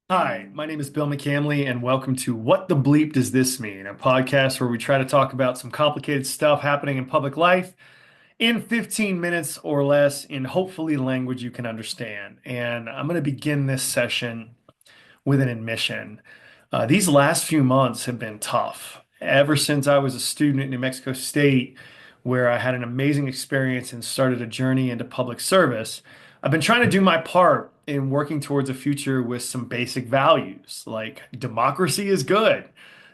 Hi, my name is Bill McCamley, and welcome to What the Bleep Does This Mean? A podcast where we try to talk about some complicated stuff happening in public life in 15 minutes or less in hopefully language you can understand. And I'm going to begin this session with an admission. These last few months have been tough. Ever since I was a student at New Mexico State, where I had an amazing experience and started a journey into public service, I've been trying to do my part in working towards a future with some basic values, like democracy is good,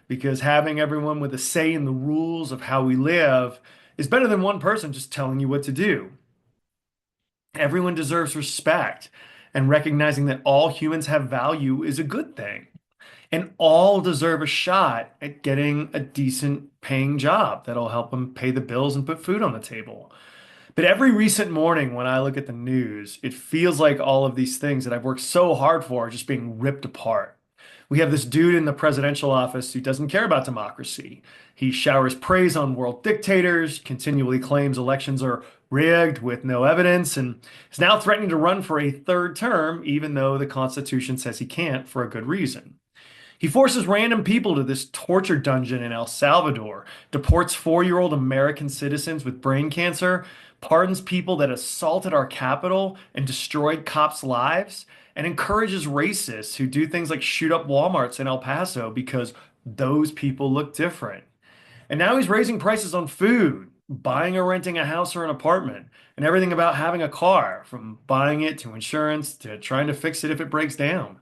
because having everyone with a say in the rules of how we live is better than one person just telling you what to do. Everyone deserves respect, and recognizing that all humans have value is a good thing. And all deserve a shot at getting a decent paying job that'll help them pay the bills and put food on the table. But every recent morning when I look at the news, it feels like all of these things that I've worked so hard for are just being ripped apart. We have this dude in the presidential office who doesn't care about democracy. He showers praise on world dictators, continually claims elections are rigged with no evidence, and is now threatening to run for a third term, even though the Constitution says he can't for a good reason. He forces random people to this torture dungeon in El Salvador, deports 4-year-old American citizens with brain cancer, pardons people that assaulted our capital and destroyed cops' lives, and encourages racists who do things like shoot up Walmarts in El Paso because those people look different. And now he's raising prices on food, buying or renting a house or an apartment, and everything about having a car, from buying it to insurance to trying to fix it if it breaks down.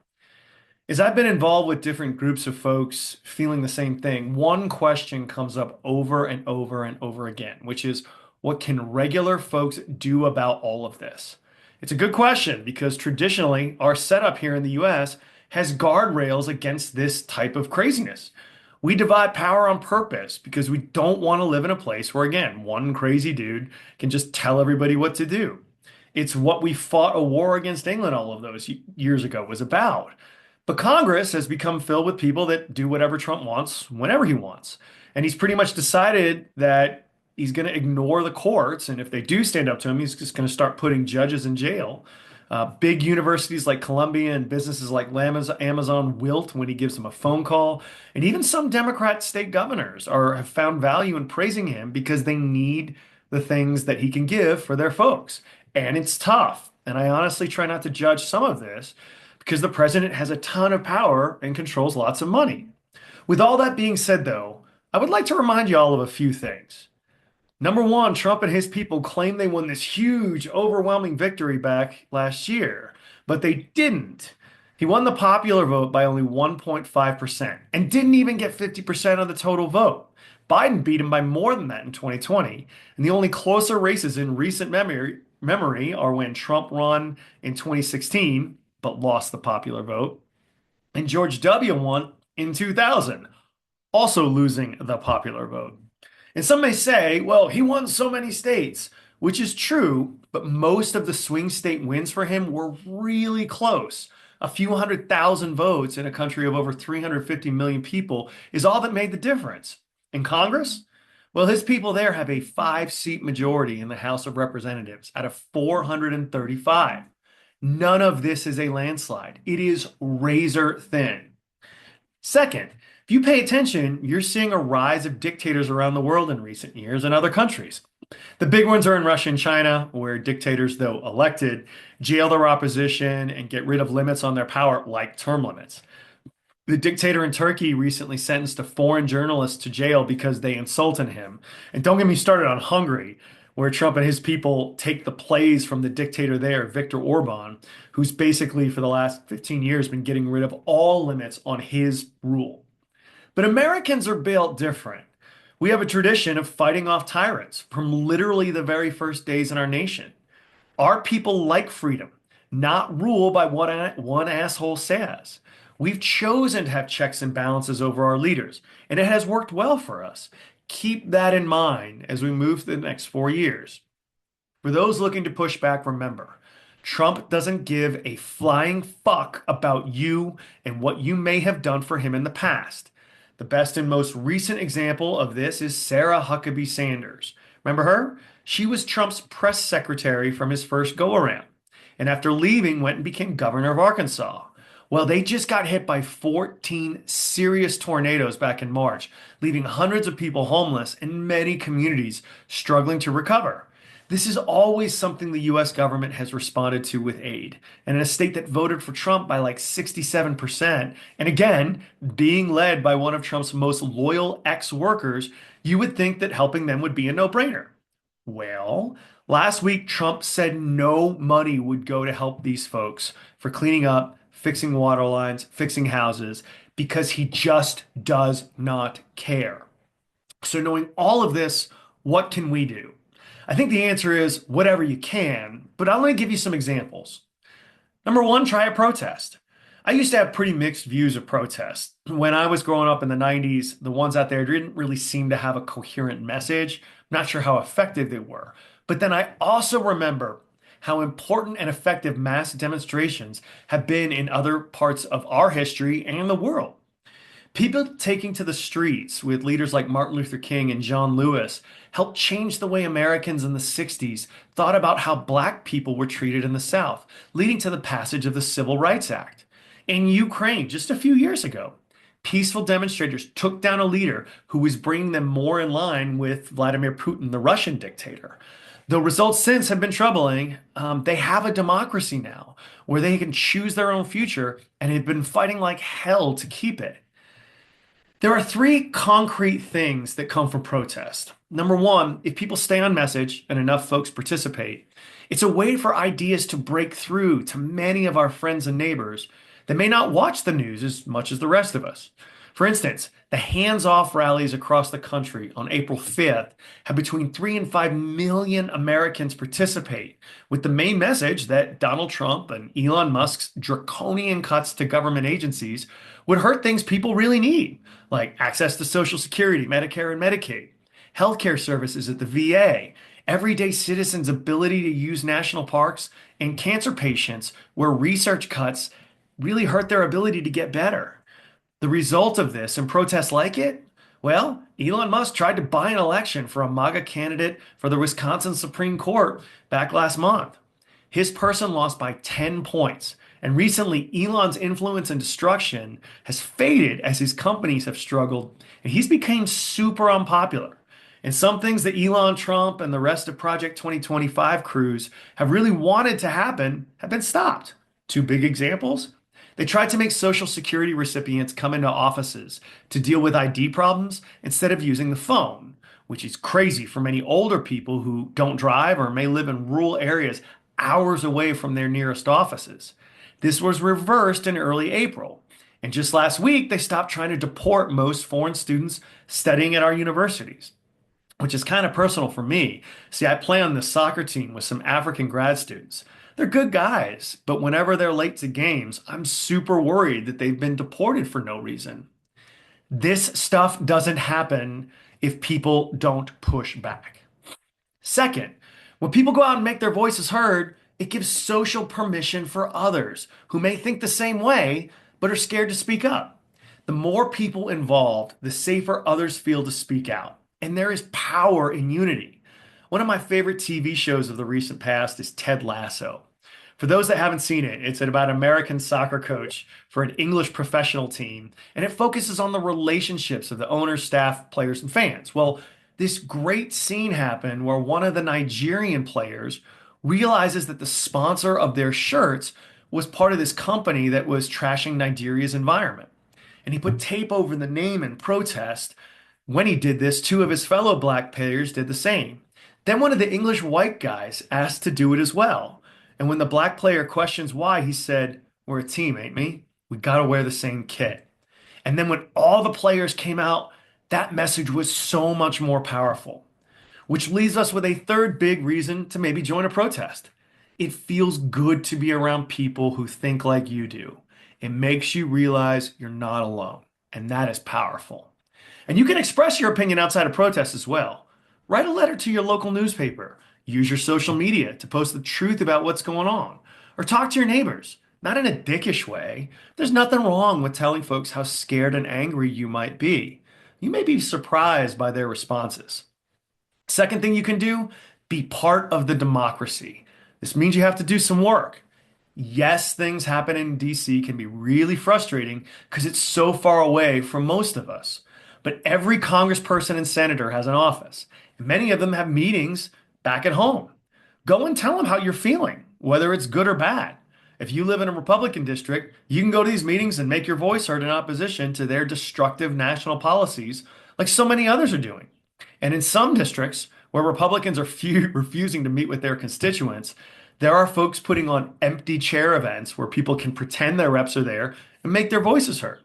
As I've been involved with different groups of folks feeling the same thing, one question comes up over and over and over again, which is what can regular folks do about all of this? It's a good question because traditionally our setup here in the US has guardrails against this type of craziness. We divide power on purpose because we don't want to live in a place where, again, one crazy dude can just tell everybody what to do. It's what we fought a war against England all of those years ago was about. But Congress has become filled with people that do whatever Trump wants whenever he wants. And he's pretty much decided that he's going to ignore the courts. And if they do stand up to him, he's just going to start putting judges in jail. Big universities like Columbia and businesses like Amazon wilt when he gives them a phone call. And even some Democrat state governors have found value in praising him because they need the things that he can give for their folks. And it's tough. And I honestly try not to judge some of this because the president has a ton of power and controls lots of money. With all that being said, though, I would like to remind you all of a few things. Number one, Trump and his people claim they won this huge, overwhelming victory back last year, but they didn't. He won the popular vote by only 1.5% and didn't even get 50% of the total vote. Biden beat him by more than that in 2020, and the only closer races in recent memory are when Trump won in 2016 but lost the popular vote, and George W. won in 2000, also losing the popular vote. And some may say, well, he won so many states, which is true, but most of the swing state wins for him were really close. A few 100,000 votes in a country of over 350 million people is all that made the difference. In Congress? Well, his people there have a 5-seat majority in the House of Representatives out of 435. None of this is a landslide. It is razor thin. Second, if you pay attention, you're seeing a rise of dictators around the world in recent years in other countries. The big ones are in Russia and China, where dictators, though elected, jail their opposition and get rid of limits on their power, like term limits. The dictator in Turkey recently sentenced a foreign journalist to jail because they insulted him. And don't get me started on Hungary, where Trump and his people take the plays from the dictator there, Viktor Orban, who's basically for the last 15 years been getting rid of all limits on his rule. But Americans are built different. We have a tradition of fighting off tyrants from literally the very first days in our nation. Our people like freedom, not rule by what one asshole says. We've chosen to have checks and balances over our leaders, and it has worked well for us. Keep that in mind as we move to the next 4 years. For those looking to push back, remember, Trump doesn't give a flying fuck about you and what you may have done for him in the past. The best and most recent example of this is Sarah Huckabee Sanders. Remember her? She was Trump's press secretary from his first go around, and after leaving, went and became governor of Arkansas. Well, they just got hit by 14 serious tornadoes back in March, leaving hundreds of people homeless and many communities struggling to recover. This is always something the US government has responded to with aid. And in a state that voted for Trump by like 67%, and again, being led by one of Trump's most loyal ex-workers, you would think that helping them would be a no-brainer. Well, last week, Trump said no money would go to help these folks for cleaning up, fixing water lines, fixing houses, because he just does not care. So, knowing all of this, what can we do? I think the answer is whatever you can, but I'm going to give you some examples. Number one, try a protest. I used to have pretty mixed views of protests. When I was growing up in the 90s, the ones out there didn't really seem to have a coherent message. I'm not sure how effective they were. But then I also remember how important and effective mass demonstrations have been in other parts of our history and the world. People taking to the streets with leaders like Martin Luther King and John Lewis helped change the way Americans in the 60s thought about how black people were treated in the South, leading to the passage of the Civil Rights Act. In Ukraine, just a few years ago, peaceful demonstrators took down a leader who was bringing them more in line with Vladimir Putin, the Russian dictator. The results since have been troubling. They have a democracy now where they can choose their own future and have been fighting like hell to keep it. There are three concrete things that come from protest. Number one, if people stay on message and enough folks participate, it's a way for ideas to break through to many of our friends and neighbors that may not watch the news as much as the rest of us. For instance, the hands-off rallies across the country on April 5th had between 3 and 5 million Americans participate, with the main message that Donald Trump and Elon Musk's draconian cuts to government agencies would hurt things people really need, like access to Social Security, Medicare, and Medicaid, healthcare services at the VA, everyday citizens' ability to use national parks, and cancer patients where research cuts really hurt their ability to get better. The result of this and protests like it? Well, Elon Musk tried to buy an election for a MAGA candidate for the Wisconsin Supreme Court back last month. His person lost by 10 points. And recently, Elon's influence and destruction has faded as his companies have struggled, and he's become super unpopular. And some things that Elon, Trump, and the rest of Project 2025 crews have really wanted to happen have been stopped. Two big examples. They tried to make Social Security recipients come into offices to deal with ID problems instead of using the phone, which is crazy for many older people who don't drive or may live in rural areas hours away from their nearest offices. This was reversed in early April. And just last week, they stopped trying to deport most foreign students studying at our universities, which is kind of personal for me. See, I play on the soccer team with some African grad students. They're good guys, but whenever they're late to games, I'm super worried that they've been deported for no reason. This stuff doesn't happen if people don't push back. Second, when people go out and make their voices heard, it gives social permission for others who may think the same way but are scared to speak up. The more people involved, the safer others feel to speak out. And there is power in unity. One of my favorite TV shows of the recent past is Ted Lasso. For those that haven't seen it, it's about an American soccer coach for an English professional team, and it focuses on the relationships of the owners, staff, players, and fans. Well, this great scene happened where one of the Nigerian players realizes that the sponsor of their shirts was part of this company that was trashing Nigeria's environment. And he put tape over the name in protest. When he did this, two of his fellow black players did the same. Then one of the English white guys asked to do it as well. And when the black player questions why, he said, "We're a team, ain't we? We got to wear the same kit." And then when all the players came out, that message was so much more powerful. Which leaves us with a third big reason to maybe join a protest. It feels good to be around people who think like you do. It makes you realize you're not alone. And that is powerful. And you can express your opinion outside of protests as well. Write a letter to your local newspaper. Use your social media to post the truth about what's going on. Or talk to your neighbors, not in a dickish way. There's nothing wrong with telling folks how scared and angry you might be. You may be surprised by their responses. Second thing you can do, be part of the democracy. This means you have to do some work. Yes, things happen in DC can be really frustrating because it's so far away from most of us. But every congressperson and senator has an office, and many of them have meetings back at home. Go and tell them how you're feeling, whether it's good or bad. If you live in a Republican district, you can go to these meetings and make your voice heard in opposition to their destructive national policies, like so many others are doing. And in some districts where Republicans are refusing to meet with their constituents, there are folks putting on empty chair events where people can pretend their reps are there and make their voices heard.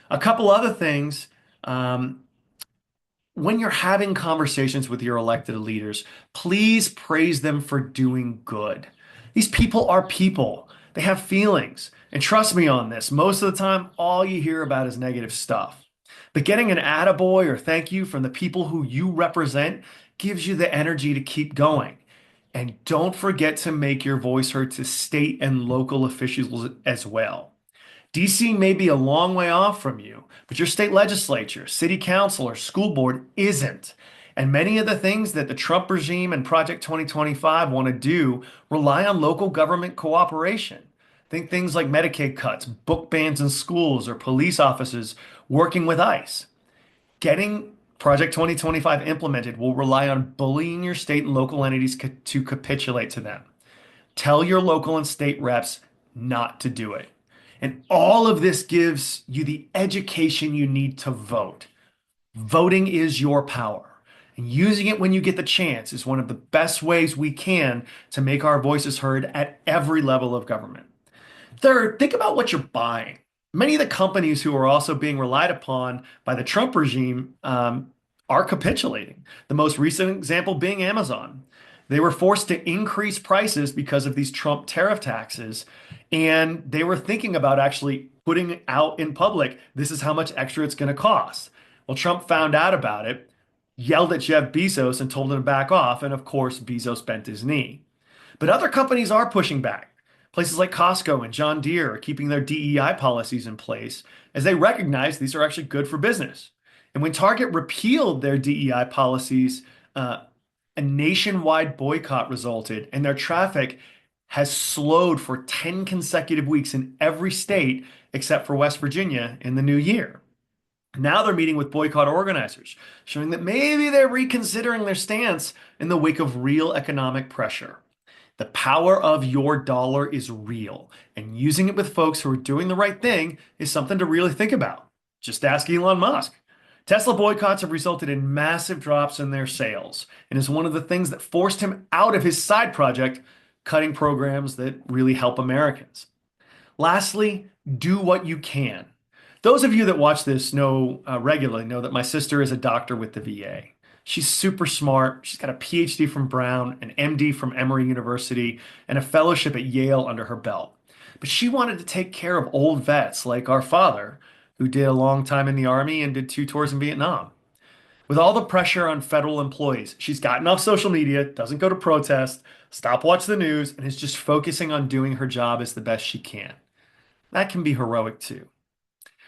A couple other things. When you're having conversations with your elected leaders, please praise them for doing good. These people are people. They have feelings. And trust me on this, most of the time, all you hear about is negative stuff. But getting an attaboy or thank you from the people who you represent gives you the energy to keep going. And don't forget to make your voice heard to state and local officials as well. DC may be a long way off from you, but your state legislature, city council, or school board isn't. And many of the things that the Trump regime and Project 2025 want to do rely on local government cooperation. Think things like Medicaid cuts, book bans in schools, or police officers working with ICE. Getting Project 2025 implemented will rely on bullying your state and local entities to capitulate to them. Tell your local and state reps not to do it. And all of this gives you the education you need to vote. Voting is your power. And using it when you get the chance is one of the best ways we can to make our voices heard at every level of government. Third, think about what you're buying. Many of the companies who are also being relied upon by the Trump regime are capitulating. The most recent example being Amazon. They were forced to increase prices because of these Trump tariff taxes, and they were thinking about actually putting out in public, this is how much extra it's going to cost. Well, Trump found out about it, yelled at Jeff Bezos and told him to back off, and of course, Bezos bent his knee. But other companies are pushing back. Places like Costco and John Deere are keeping their DEI policies in place as they recognize these are actually good for business. And when Target repealed their DEI policies, a nationwide boycott resulted, and their traffic has slowed for 10 consecutive weeks in every state except for West Virginia in the new year. Now they're meeting with boycott organizers, showing that maybe they're reconsidering their stance in the wake of real economic pressure. The power of your dollar is real, and using it with folks who are doing the right thing is something to really think about. Just ask Elon Musk. Tesla boycotts have resulted in massive drops in their sales, and is one of the things that forced him out of his side project, cutting programs that really help Americans. Lastly, do what you can. Those of you that watch this know regularly know that my sister is a doctor with the VA. She's super smart. She's got a PhD from Brown, an MD from Emory University, and a fellowship at Yale under her belt. But she wanted to take care of old vets like our father, who did a long time in the Army and did 2 tours in Vietnam. With all the pressure on federal employees, she's gotten off social media, doesn't go to protest, stop watching the news, and is just focusing on doing her job as the best she can. That can be heroic too.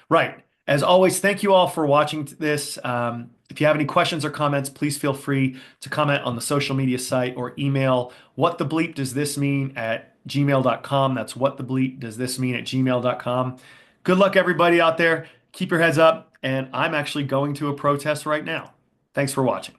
Right. As always, thank you all for watching this. If you have any questions or comments, please feel free to comment on the social media site or email whatthebleepdoesthismean at gmail.com. That's whatthebleepdoesthismean at gmail.com. Good luck, everybody out there. Keep your heads up. And I'm actually going to a protest right now. Thanks for watching.